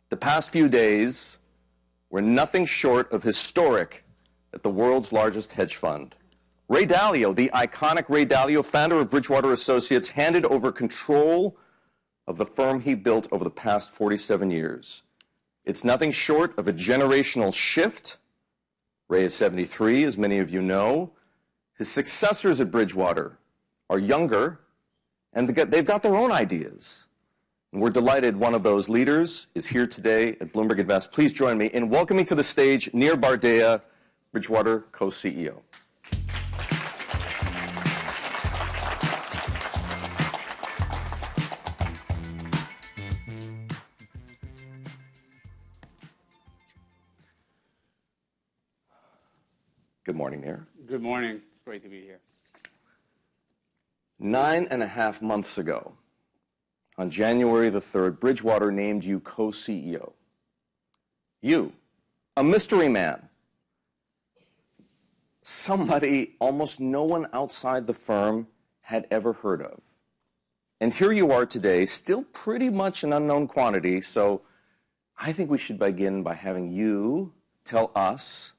The past few days were nothing short of historic at the world's largest hedge fund. Ray Dalio, the iconic Ray Dalio, founder of Bridgewater Associates, handed over control of the firm he built over the past 47 years. It's nothing short of a generational shift. Ray is 73, as many of you know. His successors at Bridgewater are younger, and they've got their own ideas. And we're delighted one of those leaders is here today at Bloomberg Invest. Please join me in welcoming to the stage Nir Bar Dea, Bridgewater co-CEO. Good morning, Nir. Good morning. It's great to be here. 9.5 months ago, on January the 3rd, Bridgewater named you co-CEO. You, a mystery man, somebody almost no one outside the firm had ever heard of. And here you are today, still pretty much an unknown quantity, so I think we should begin by having you tell us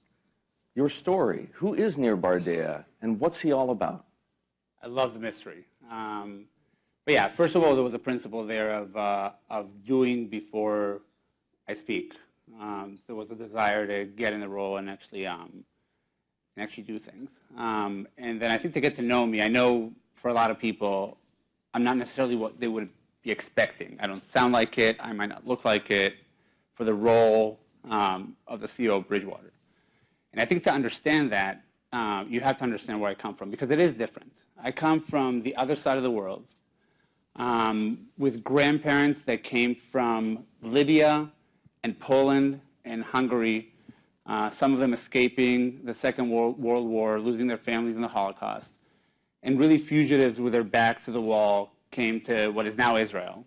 your story. Who is Nir Bar Dea, and what's he all about? I love the mystery. But yeah, first of all, there was a principle there of doing before I speak. There was a desire to get in the role and actually do things. And then I think to get to know me, I know for a lot of people, I'm not necessarily what they would be expecting. I don't sound like it. I might not look like it for the role of the CEO of Bridgewater. And I think to understand that, you have to understand where I come from, because it is different. I come from the other side of the world, with grandparents that came from Libya and Poland and Hungary, some of them escaping the Second World War, losing their families in the Holocaust, and really fugitives with their backs to the wall came to what is now Israel.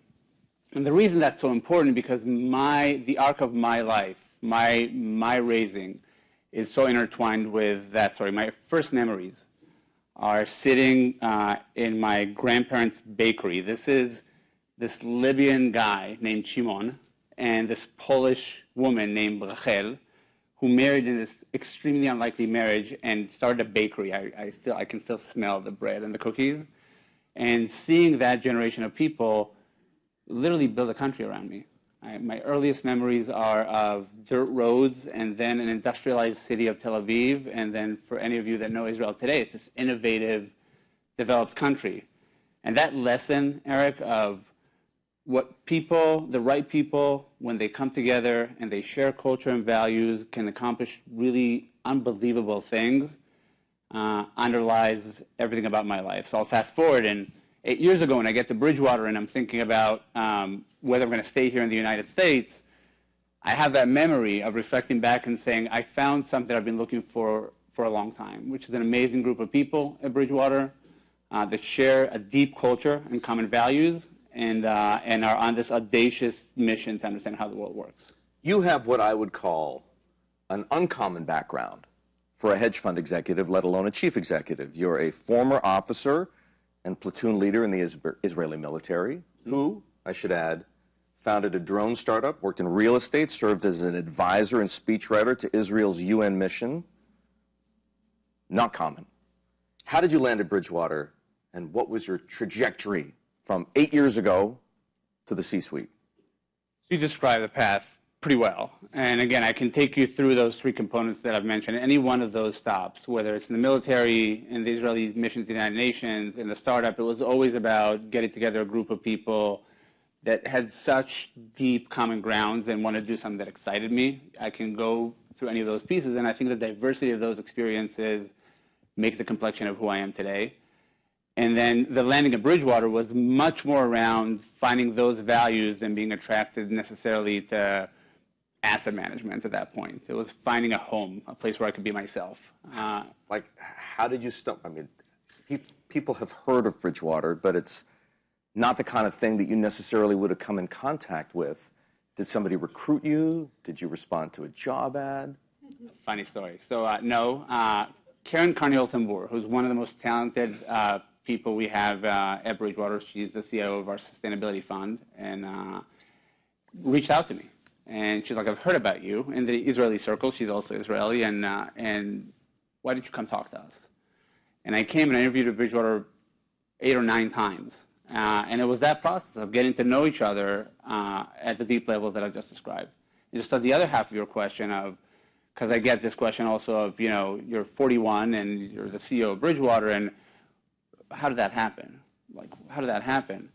And the reason that's so important, because the arc of my life, my raising, is so intertwined with that story. My first memories are sitting in my grandparents' bakery. This is this Libyan guy named Shimon and this Polish woman named Rachel, who married in this extremely unlikely marriage and started a bakery. I can still smell the bread and the cookies. And seeing that generation of people literally build a country around me. My earliest memories are of dirt roads and then an industrialized city of Tel Aviv. And then for any of you that know Israel today, it's this innovative, developed country. And that lesson, Eric, of what people, the right people, when they come together and they share culture and values, can accomplish really unbelievable things, underlies everything about my life. So I'll fast forward, and 8 years ago when I get to Bridgewater and I'm thinking about whether I'm going to stay here in the United States, I have that memory of reflecting back and saying, I found something I've been looking for a long time, which is an amazing group of people at Bridgewater that share a deep culture and common values and are on this audacious mission to understand how the world works. You have what I would call an uncommon background for a hedge fund executive, let alone a chief executive. You're a former officer and platoon leader in the Israeli military, who, I should add, founded a drone startup, worked in real estate, served as an advisor and speechwriter to Israel's UN mission. Not common. How did you land at Bridgewater, and what was your trajectory from 8 years ago to the C-suite? You described the path pretty well. And again, I can take you through those three components that I've mentioned. Any one of those stops, whether it's in the military, in the Israeli mission to the United Nations, in the startup, it was always about getting together a group of people that had such deep common grounds and wanted to do something that excited me. I can go through any of those pieces, and I think the diversity of those experiences make the complexion of who I am today. And then the landing at Bridgewater was much more around finding those values than being attracted necessarily to asset management at that point. It was finding a home, a place where I could be myself. Like, how did you stumble? I mean, people have heard of Bridgewater, but it's not the kind of thing that you necessarily would have come in contact with. Did somebody recruit you? Did you respond to a job ad? Funny story. So, no. Karen Carney-Oltenboer, who's one of the most talented people we have at Bridgewater. She's the CEO of our sustainability fund, and reached out to me And she's like, I've heard about you in the Israeli circle. She's also Israeli. And why didn't you come talk to us? And I came and I interviewed at Bridgewater 8 or 9 times. And it was that process of getting to know each other at the deep levels that I just described. And just on the other half of your question of, because I get this question also of, you're 41 and you're the CEO of Bridgewater, and how did that happen? Like, how did that happen?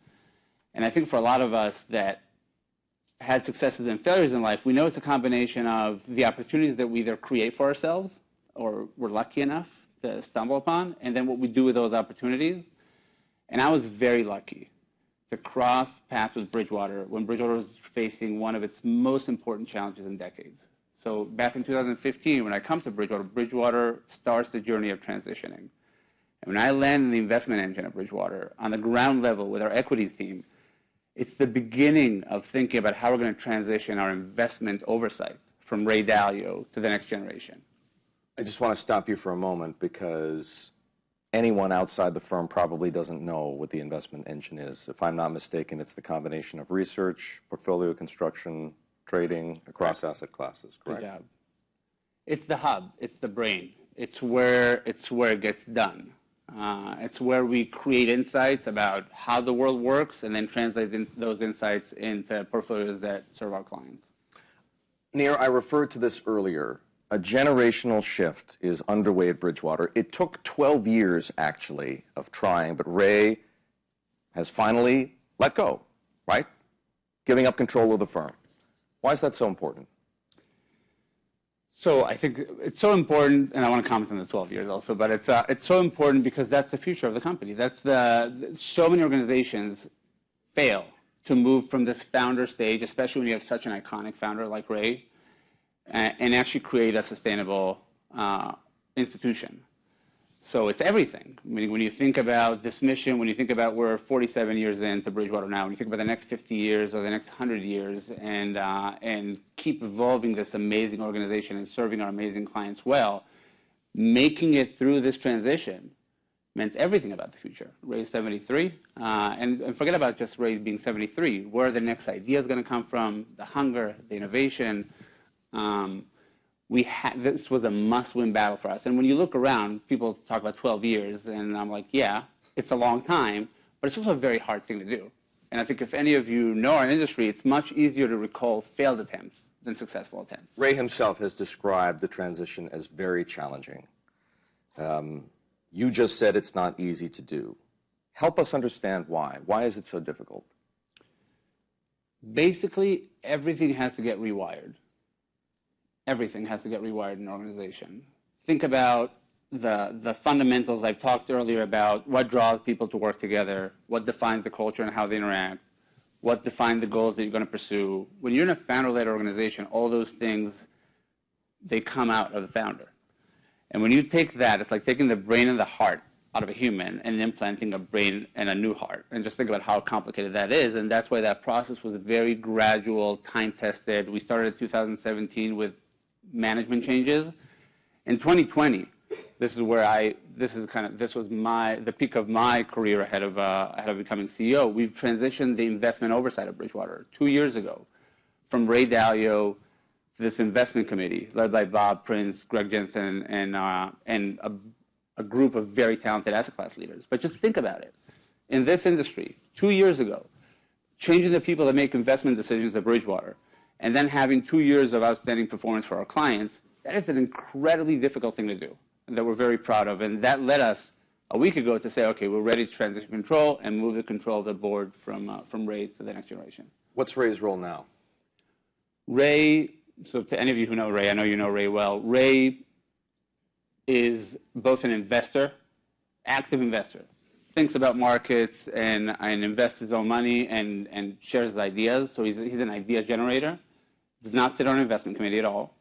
And I think for a lot of us that had successes and failures in life, we know it's a combination of the opportunities that we either create for ourselves or we're lucky enough to stumble upon, and then what we do with those opportunities. And I was very lucky to cross paths with Bridgewater when Bridgewater was facing one of its most important challenges in decades. So back in 2015, when I come to Bridgewater, Bridgewater starts the journey of transitioning. And when I land in the investment engine at Bridgewater, on the ground level with our equities team, it's the beginning of thinking about how we're going to transition our investment oversight from Ray Dalio to the next generation. I just want to stop you for a moment because anyone outside the firm probably doesn't know what the investment engine is. If I'm not mistaken, it's the combination of research, portfolio construction, trading across asset classes, correct? Good job. It's the hub. It's the brain. It's where it gets done. It's where we create insights about how the world works and then translate those insights into portfolios that serve our clients. Nir, I referred to this earlier. A generational shift is underway at Bridgewater. It took 12 years, actually, of trying, but Ray has finally let go, right? Giving up control of the firm. Why is that so important? So I think it's so important, and I want to comment on the 12 years also, but it's so important because that's the future of the company. So many organizations fail to move from this founder stage, especially when you have such an iconic founder like Ray, and actually create a sustainable institution. So it's everything. I mean, when you think about this mission, when you think about we're 47 years into Bridgewater now, when you think about the next 50 years or the next 100 years and keep evolving this amazing organization and serving our amazing clients well, making it through this transition meant everything about the future. Ray's 73, and forget about just Ray being 73. Where the next idea is going to come from, the hunger, the innovation. This was a must-win battle for us. And when you look around, people talk about 12 years, and I'm like, yeah, it's a long time, but it's also a very hard thing to do. And I think if any of you know our industry, it's much easier to recall failed attempts than successful attempts. Ray himself has described the transition as very challenging. You just said it's not easy to do. Help us understand why. Why is it so difficult? Basically, everything has to get rewired. Everything has to get rewired in an organization. Think about the fundamentals I've talked earlier about what draws people to work together, what defines the culture and how they interact, what defines the goals that you're going to pursue. When you're in a founder-led organization, all those things, they come out of the founder. And when you take that, it's like taking the brain and the heart out of a human and implanting a brain and a new heart. And just think about how complicated that is. And that's why that process was very gradual, time-tested. We started in 2017 with management changes. In 2020, this was the peak of my career ahead of becoming CEO. We've transitioned the investment oversight of Bridgewater 2 years ago from Ray Dalio to this investment committee led by Bob Prince, Greg Jensen, and a group of very talented asset class leaders. But just think about it. In this industry, 2 years ago, changing the people that make investment decisions at Bridgewater, and then having 2 years of outstanding performance for our clients, that is an incredibly difficult thing to do, and that we're very proud of. And that led us a week ago to say, okay, we're ready to transition control and move the control of the board from Ray to the next generation. What's Ray's role now? Ray, so to any of you who know Ray, I know you know Ray well, Ray is both an investor, active investor, thinks about markets and invests his own money and shares his ideas. So he's an idea generator. Does not sit on an investment committee at all.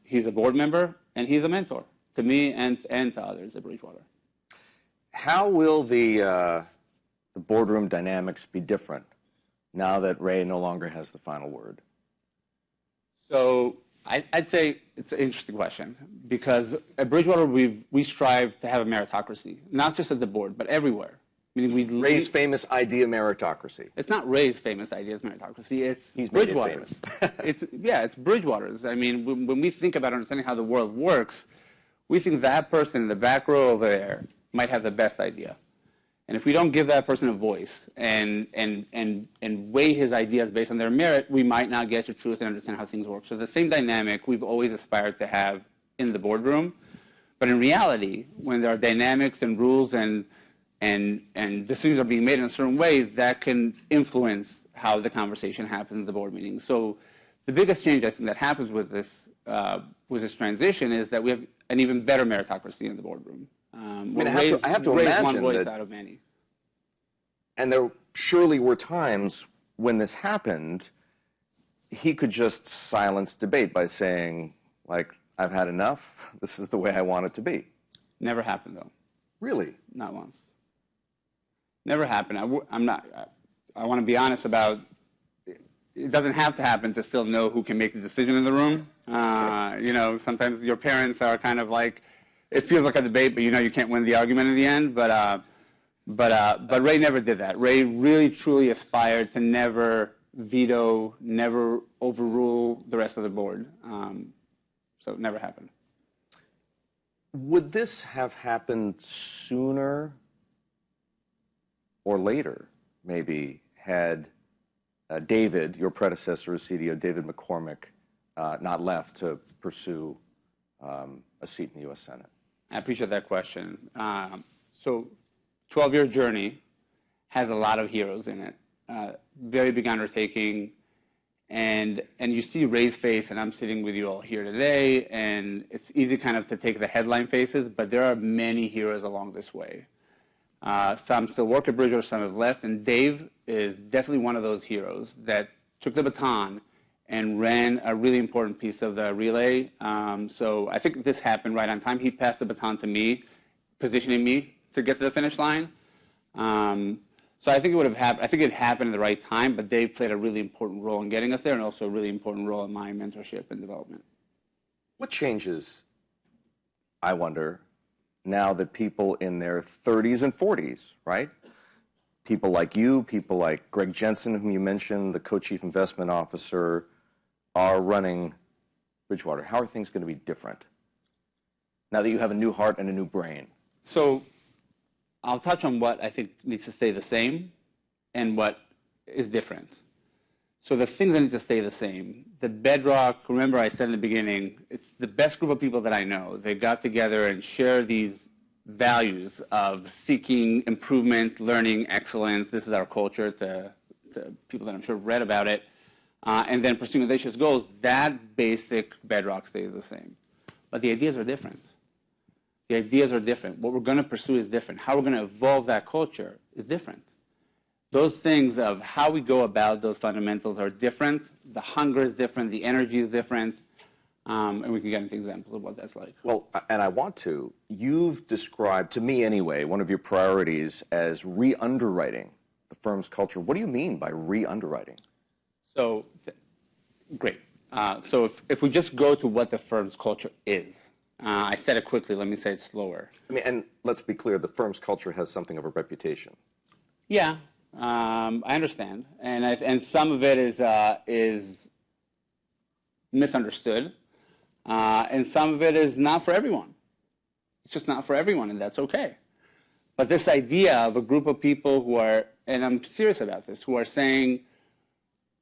He's a board member, and he's a mentor to me and to others at Bridgewater. How will the boardroom dynamics be different now that Ray no longer has the final word? So I'd say it's an interesting question because at Bridgewater we strive to have a meritocracy, not just at the board, but everywhere. Meaning Ray's famous idea meritocracy. It's not Ray's famous ideas meritocracy. It's He's made it Bridgewater's. famous. It's Bridgewater's. I mean, when we think about understanding how the world works, we think that person in the back row over there might have the best idea. And if we don't give that person a voice and weigh his ideas based on their merit, we might not get to truth and understand how things work. So the same dynamic we've always aspired to have in the boardroom. But in reality, when there are dynamics and rules and decisions are being made in a certain way, that can influence how the conversation happens in the board meeting. So the biggest change I think that happens with this transition is that we have an even better meritocracy in the boardroom. I have to imagine one voice that, out of many. And there surely were times when this happened, he could just silence debate by saying, like, I've had enough. This is the way I want it to be. Never happened, though. Really? Not once. Never happened. I want to be honest about it. Doesn't have to happen to still know who can make the decision in the room. Sometimes your parents are kind of like, it feels like a debate, but you can't win the argument in the end. But Ray never did that. Ray really, truly aspired to never veto, never overrule the rest of the board. So it never happened. Would this have happened sooner or later, maybe, had David, your predecessor as CDO, David McCormick, not left to pursue a seat in the U.S. Senate? I appreciate that question. So 12-year journey has a lot of heroes in it. Very big undertaking. And you see Ray's face, and I'm sitting with you all here today, and it's easy kind of to take the headline faces, but there are many heroes along this way. Some still work at Bridgewater, some have left, and Dave is definitely one of those heroes that took the baton and ran a really important piece of the relay. So I think this happened right on time. He passed the baton to me, positioning me to get to the finish line. So I think it would have happened. I think it happened at the right time, but Dave played a really important role in getting us there, and also a really important role in my mentorship and development. What changes, I wonder, now that people in their 30s and 40s, right? People like you, people like Greg Jensen, whom you mentioned, the co-chief investment officer, are running Bridgewater. How are things going to be different now that you have a new heart and a new brain? So I'll touch on what I think needs to stay the same and what is different. So the things that need to stay the same, the bedrock, remember I said in the beginning, it's the best group of people that I know. They got together and share these values of seeking improvement, learning, excellence. This is our culture to people that I'm sure have read about it. And then pursuing audacious goals, that basic bedrock stays the same. But the ideas are different. The ideas are different. What we're going to pursue is different. How we're going to evolve that culture is different. Those things of how we go about those fundamentals are different. The hunger is different. The energy is different. And we can get into examples of what that's like. Well, and I want to. You've described, to me anyway, one of your priorities as re-underwriting the firm's culture. What do you mean by re-underwriting? So, great. So if we just go to what the firm's culture is, I said it quickly. Let me say it slower. I mean, and let's be clear, the firm's culture has something of a reputation. Yeah, I understand. And some of it is misunderstood. And some of it is not for everyone. It's just not for everyone, and that's okay. But this idea of a group of people who are, and I'm serious about this, who are saying,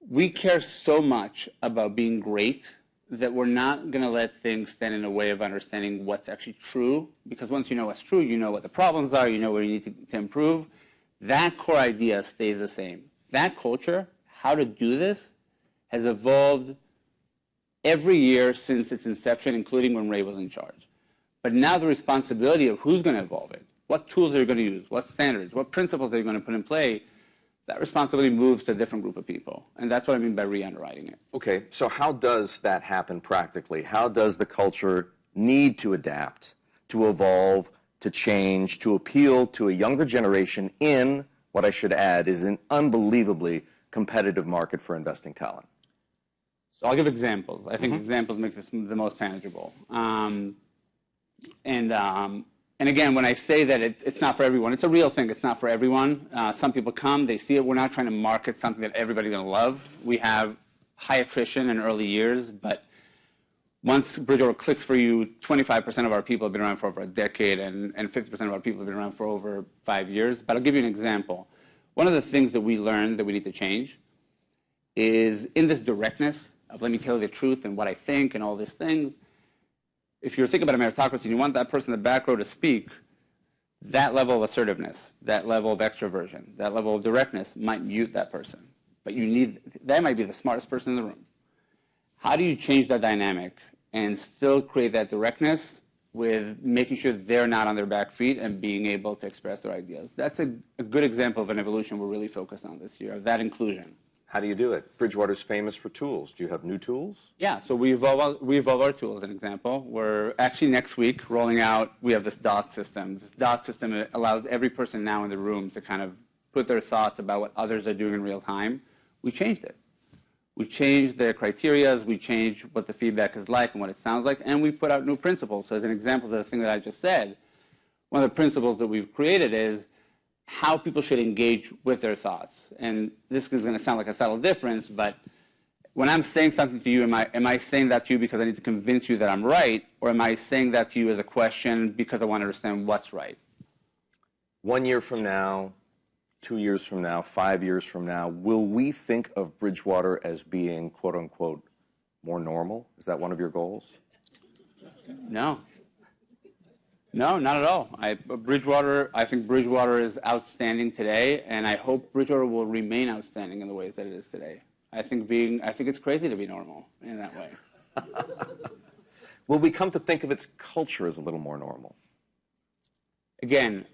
we care so much about being great that we're not going to let things stand in the way of understanding what's actually true. Because once you know what's true, you know what the problems are, you know where you need to improve. That core idea stays the same. That culture, how to do this, has evolved every year since its inception, including when Ray was in charge. But now the responsibility of who's going to evolve it, what tools are you going to use, what standards, what principles are you going to put in play, that responsibility moves to a different group of people. And that's what I mean by re-underwriting it. Okay, so how does that happen practically? How does the culture need to adapt, to evolve, to change, to appeal to a younger generation in, what I should add, is an unbelievably competitive market for investing talent? So I'll give examples. I think examples make this the most tangible. And again, when I say that it's not for everyone, it's a real thing. It's not for everyone. Some people come, they see it. We're not trying to market something that everybody's going to love. We have high attrition in early years, but once Bridgewater clicks for you, 25% of our people have been around for over a decade, and 50% of our people have been around for over 5 years. But I'll give you an example. One of the things that we learned that we need to change is in this directness of let me tell you the truth and what I think and all these things. If you're thinking about a meritocracy and you want that person in the back row to speak, that level of assertiveness, that level of extroversion, that level of directness might mute that person. But that might be the smartest person in the room. How do you change that dynamic and still create that directness with making sure they're not on their back feet and being able to express their ideas? That's a good example of an evolution we're really focused on this year, of that inclusion. How do you do it? Bridgewater's famous for tools. Do you have new tools? Yeah, so we evolve our tool as an example. We're actually next week rolling out, we have this DOT system. This DOT system allows every person now in the room to kind of put their thoughts about what others are doing in real time. We changed it. We changed the criteria, we changed what the feedback is like and what it sounds like, and we put out new principles. So as an example of the thing that I just said, one of the principles that we've created is how people should engage with their thoughts. And this is going to sound like a subtle difference, but when I'm saying something to you, am I saying that to you because I need to convince you that I'm right, or am I saying that to you as a question because I want to understand what's right? 1 year from now, 2 years from now, 5 years from now, will we think of Bridgewater as being, quote unquote, more normal? Is that one of your goals? No. No, not at all. I think Bridgewater is outstanding today, and I hope Bridgewater will remain outstanding in the ways that it is today. I think it's crazy to be normal in that way. Will we come to think of its culture as a little more normal? Again,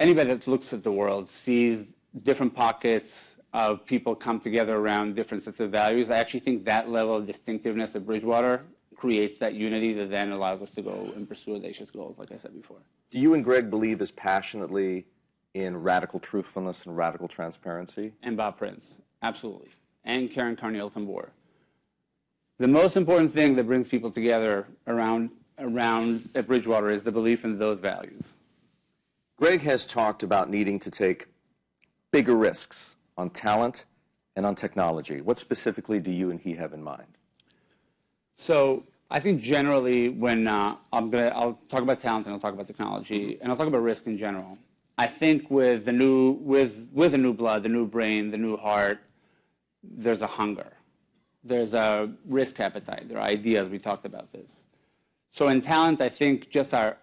anybody that looks at the world sees different pockets of people come together around different sets of values. I actually think that level of distinctiveness of Bridgewater creates that unity that then allows us to go and pursue audacious goals, like I said before. Do you and Greg believe as passionately in radical truthfulness and radical transparency? And Bob Prince, absolutely. And Karen Carney-Alton-Boer. The most important thing that brings people together around at Bridgewater is the belief in those values. Greg has talked about needing to take bigger risks on talent and on technology. What specifically do you and he have in mind? So I think generally when I'll talk about talent and I'll talk about technology and I'll talk about risk in general. I think with the new blood, the new brain, the new heart, there's a hunger. There's a risk appetite. There are ideas. We talked about this. So in talent, I think just our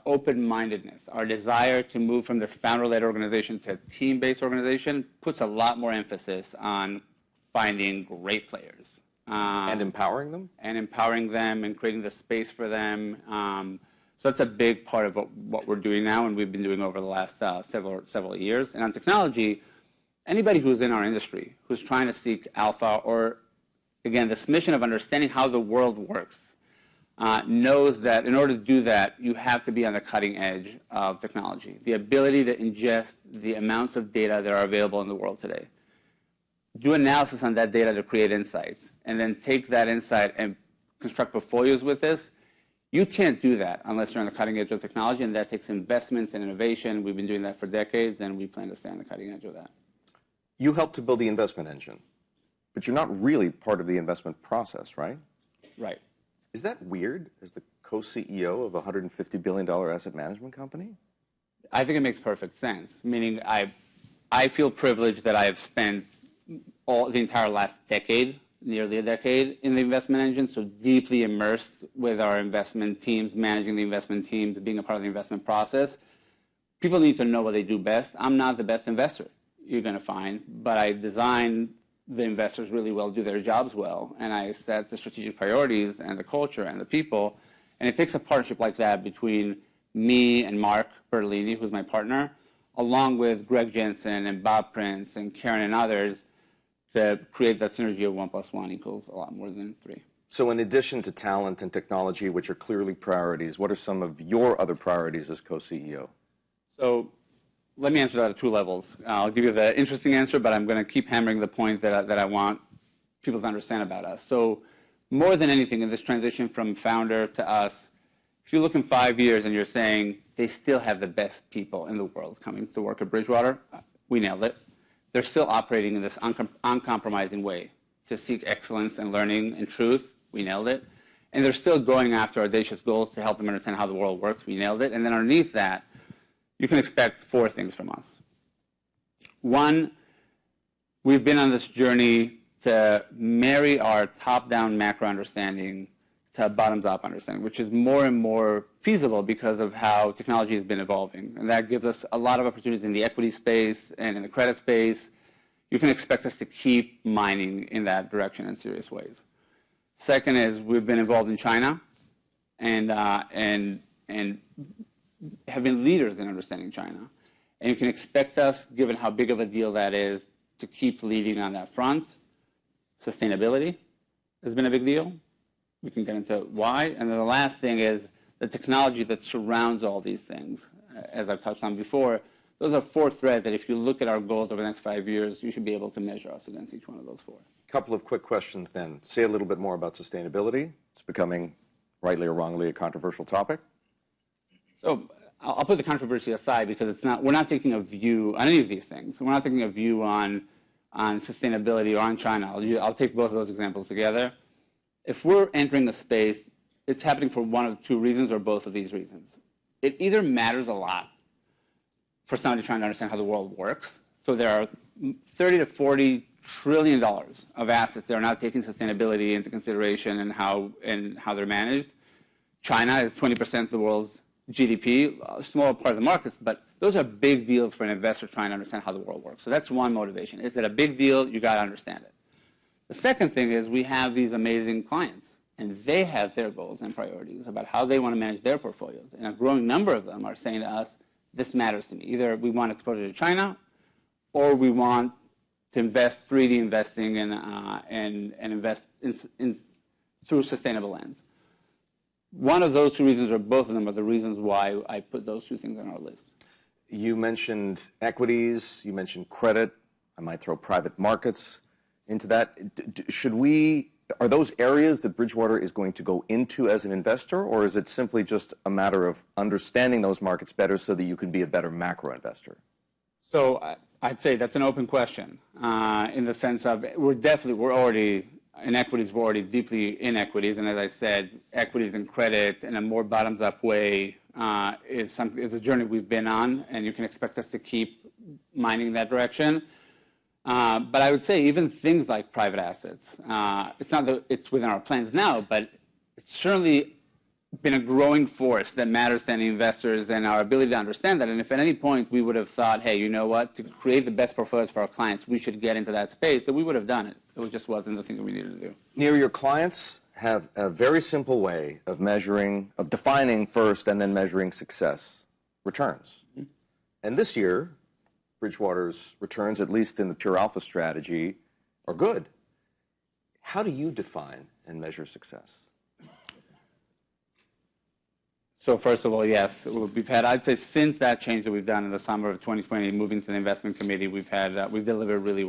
open-mindedness, our desire to move from this founder-led organization to a team-based organization puts a lot more emphasis on finding great players. And empowering them? And empowering them and creating the space for them. So that's a big part of what we're doing now and we've been doing over the last several years. And on technology, anybody who's in our industry, who's trying to seek alpha or, again, this mission of understanding how the world works, knows that in order to do that, you have to be on the cutting edge of technology. The ability to ingest the amounts of data that are available in the world today. Do analysis on that data to create insights, and then take that insight and construct portfolios with this. You can't do that unless you're on the cutting edge of technology, and that takes investments and innovation. We've been doing that for decades, and we plan to stay on the cutting edge of that. You helped to build the investment engine, but you're not really part of the investment process, right? Right. Is that weird as the co-CEO of a $150 billion asset management company? I think it makes perfect sense, meaning I feel privileged that I have spent the entire last decade, nearly a decade, in the investment engine, so deeply immersed with our investment teams, managing the investment teams, being a part of the investment process. People need to know what they do best. I'm not the best investor, you're going to find, but I design the investors really well, do their jobs well, and I set the strategic priorities and the culture and the people, and it takes a partnership like that between me and Mark Bertolini, who's my partner, along with Greg Jensen and Bob Prince and Karen and others, to create that synergy of 1 + 1 = a lot more than 3. So in addition to talent and technology, which are clearly priorities, what are some of your other priorities as co-CEO? So let me answer that at 2 levels. I'll give you the interesting answer, but I'm going to keep hammering the point that I want people to understand about us. So more than anything in this transition from founder to us, If you look in 5 years and you're saying they still have the best people in the world coming to work at Bridgewater, we nailed it. They're still operating in this uncompromising way to seek excellence and learning and truth. We nailed it. And they're still going after audacious goals to help them understand how the world works. We nailed it. And then underneath that, you can expect 4 things from us. One, we've been on this journey to marry our top-down macro understanding to bottoms-up understanding, which is more and more feasible because of how technology has been evolving. And that gives us a lot of opportunities in the equity space and in the credit space. You can expect us to keep mining in that direction in serious ways. Second is we've been involved in China and have been leaders in understanding China. And you can expect us, given how big of a deal that is, to keep leading on that front. Sustainability has been a big deal. We can get into why. And then the last thing is the technology that surrounds all these things, as I've touched on before. Those are 4 threads that if you look at our goals over the next 5 years, you should be able to measure us against each one of those 4. A couple of quick questions then. Say a little bit more about sustainability. It's becoming, rightly or wrongly, a controversial topic. So I'll put the controversy aside because we're not taking a view on any of these things. We're not taking a view on sustainability or on China. I'll take both of those examples together. If we're entering a space, it's happening for one of 2 reasons or both of these reasons. It either matters a lot for somebody trying to understand how the world works. So there are $30 to $40 trillion of assets that are not taking sustainability into consideration and how they're managed. China is 20% of the world's GDP, a small part of the markets, but those are big deals for an investor trying to understand how the world works. So that's one motivation. Is it a big deal? You got to understand it. The second thing is we have these amazing clients, and they have their goals and priorities about how they want to manage their portfolios. And a growing number of them are saying to us, this matters to me. Either we want exposure to China, or we want to invest 3D investing and invest through sustainable lens. One of those 2 reasons, or both of them, are the reasons why I put those 2 things on our list. You mentioned equities. You mentioned credit. I might throw private markets into that. Are those areas that Bridgewater is going to go into as an investor, or is it simply just a matter of understanding those markets better so that you can be a better macro investor? So I'd say that's an open question in the sense of we're already in equities. We're already deeply in equities, and as I said, equities and credit in a more bottoms-up way is a journey we've been on, and you can expect us to keep mining that direction. But I would say even things like private assets, it's not that it's within our plans now, but it's certainly been a growing force that matters to any investors and our ability to understand that. And if at any point we would have thought, hey, you know what, to create the best portfolios for our clients, we should get into that space, then we would have done it. It just wasn't the thing that we needed to do. Nir, your clients have a very simple way of defining first and then measuring success: returns. Mm-hmm. And this year, Bridgewater's returns, at least in the pure alpha strategy, are good. How do you define and measure success? So first of all, yes, we've had, I'd say since that change that we've done in the summer of 2020, moving to the investment committee, we've delivered really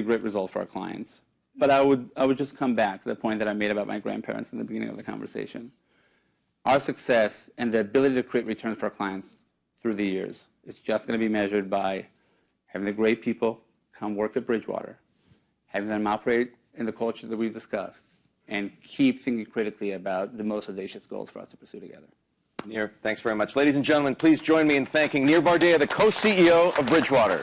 great result for our clients. But I would just come back to the point that I made about my grandparents in the beginning of the conversation. Our success and the ability to create returns for our clients through the years is just going to be measured by having the great people come work at Bridgewater, having them operate in the culture that we've discussed, and keep thinking critically about the most audacious goals for us to pursue together. Nir, thanks very much. Ladies and gentlemen, please join me in thanking Nir Bar Dea, the co-CEO of Bridgewater.